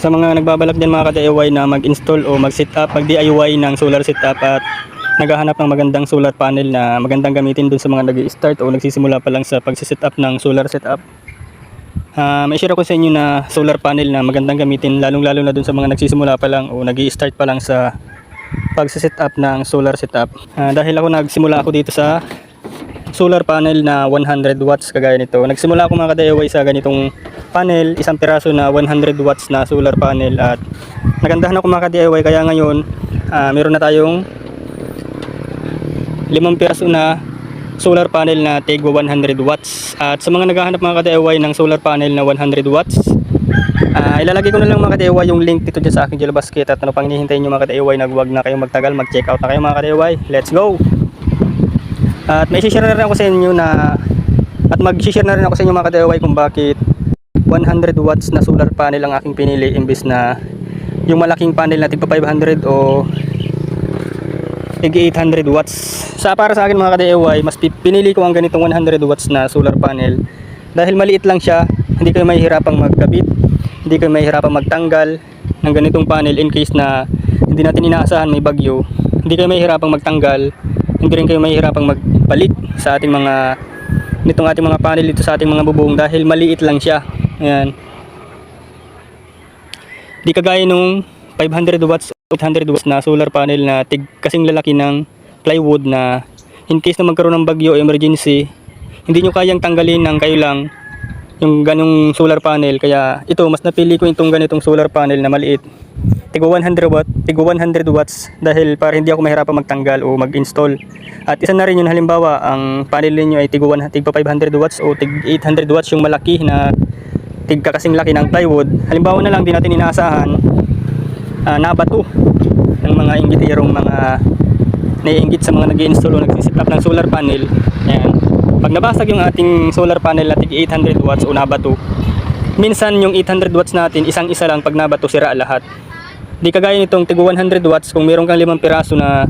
Sa mga nagbabalak dyan mga ka-DIY na mag-install o mag-setup, mag-DIY ng solar setup at naghahanap ng magandang solar panel na magandang gamitin dun sa mga nag-i-start o nagsisimula pa lang sa pag-setup ng solar setup. May share ako sa inyo na solar panel na magandang gamitin lalong-lalo na dun sa mga nagsisimula pa lang o nag-i-start pa lang sa pag-setup ng solar setup. Dahil ako nagsimula ako dito sa solar panel na 100 watts kagaya nito. Nagsimula ako mga ka-DIY sa ganitong panel, isang piraso na 100 watts na solar panel at nagandahan ako mga ka-DIY kaya ngayon meron na tayong 5 piraso na solar panel na tigwa 100 watts. At sa mga naghahanap mga ka-DIY ng solar panel na 100 watts, ilalagay ko na lang mga ka-DIY yung link dito dyan sa aking Jello Basket. At ano pang hinihintayin nyo mga ka-DIY, nagwag na kayong magtagal, mag-check out na kayo mga ka-DIY. Let's go! At may share na rin ako sa inyo na mag-share na rin ako sa inyo mga ka-DIY kung bakit 100 watts na solar panel ang aking pinili imbes na yung malaking panel na tigpa 500 o tig 800 watts. Para sa akin mga ka-DIY, mas pinili ko ang ganitong 100 watts na solar panel dahil maliit lang siya, hindi kayo mahihirapang magkabit, hindi kayo mahihirapang magtanggal ng ganitong panel in case na hindi natin inaasahan may bagyo. Hindi kayo mahihirapang magtanggal, hindi rin kayo mahihirapang magpalit sa ating mga ating mga panel dito sa ating mga bubong dahil maliit lang siya. Ayan. Di kagaya nung 500 watts o 800 watts na solar panel na kasing lalaki ng plywood na in case na magkaroon ng bagyo o emergency, hindi nyo kayang tanggalin ng kayo lang yung ganong solar panel. Kaya ito, mas napili ko itong ganitong solar panel na maliit, tigwa 100 watts dahil para hindi ako mahirapan magtanggal o mag-install. At isa na rin yun, halimbawa ang panel niyo ay tigwa 500 watts o tig 800 watts yung malaki na tigka kasing laki ng plywood. Halimbawa na lang, di natin inaasahan nabato ng mga inggitirong mga naiinggit sa mga nag-i-install o nagsisit up ng solar panel. Ayan. Pag nabasag yung ating solar panel na tig 800 watts o nabato, minsan yung 800 watts natin isang-isa lang, pag nabato sira lahat. Di kagaya nitong tigwa 100 watts, kung meron kang 5 piraso na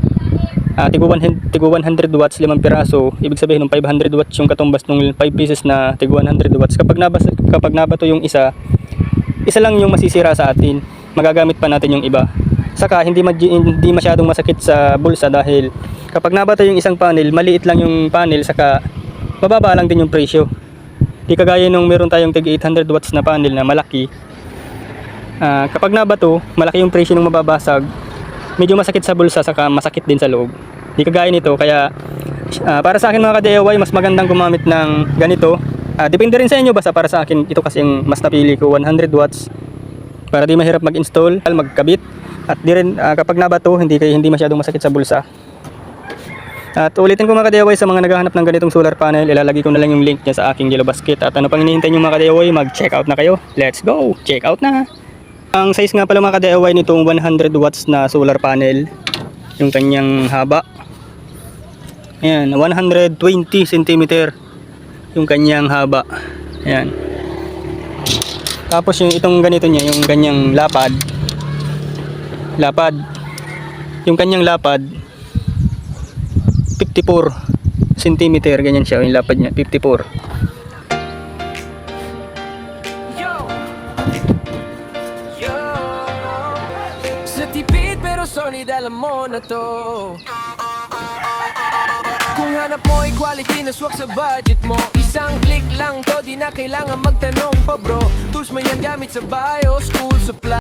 tigwa 100 watts, 5 piraso, ibig sabihin ng 500 watts yung katumbas ng 5 pieces na tigwa 100 watts. Kapag nabato yung isa lang yung masisira sa atin, magagamit pa natin yung iba. Saka hindi masyadong masakit sa bulsa dahil kapag nabato yung isang panel, maliit lang yung panel, saka mababa lang din yung presyo. Di kagaya nung meron tayong tig 800 watts na panel na malaki, kapag nabato, malaki yung presyo ng mababasag, medyo masakit sa bulsa, saka masakit din sa loob. Di kagaya nito. Kaya para sa akin mga ka-DIY, mas magandang gumamit ng ganito. Depende rin sa inyo, basta para sa akin ito kasi yung mas napili ko, 100 watts, para di mahirap mag-install, magkabit, at di rin kapag nabato, hindi masyadong masakit sa bulsa. At ulitin ko mga ka-DIY, sa mga naghahanap ng ganitong solar panel, ilalagay ko na lang yung link niya sa aking Jello Basket. At ano pang hinihintay nyo mga ka-DIY, mag-check out na kayo. Let's go! Check out na! Ang size nga pala mga ka-DIY nitong 100 watts na solar panel, yung kanyang haba, ayan, 120 cm yung kanyang haba. Ayan. Tapos yung itong ganito niya, yung kanyang lapad, yung kanyang lapad 54 cm, ganyan siya yung lapad niya, 54. Sa tipid pero solid, alam mo na to. Kung hanap mo ay quality na swak sa budget mo, isang click lang to, di na kailangan magtanong pa bro. Tools mo yan gamit sa bio, school supply.